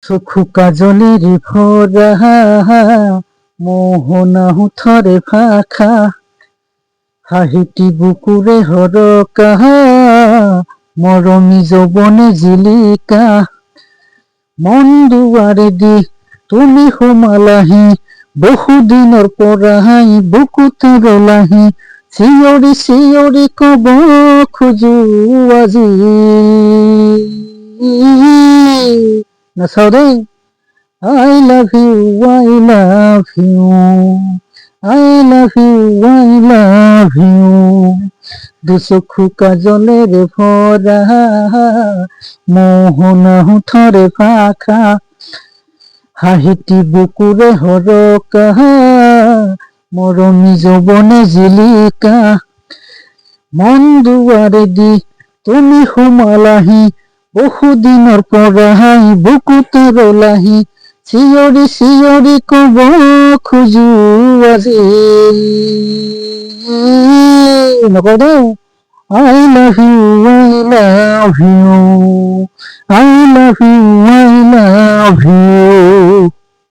চক্ষু কাজলের ভরা, মোহনা হুথরে ফাঁকা, হাহিটি বুকুরে হরকা, মরমি যৌবনে জিলিকা। মন দুয়ারে দি তুমি হোমালাহি, বহুদিনের পরাহাই বুকুতে রলাহি, শিয়রি শিয়রি কব খুজু আজি। নাচাও দেই। I love you, I love you, I love you, I love you। দুচক্ষু কাজলের ভরা, মোহনা হুথরে ফাঁকা, হাহিটি বুকুরে হরকা, মরমি যৌবনে জিলিকা। মন দুয়ারে দি তুমি হোমালাহি, বহুদিনের পরাহাই বুকুতে রলাহি, শিয়রি শিয়রি কব খুজু আজি। নকও দেই। I love you, I love you, I love you, I love you।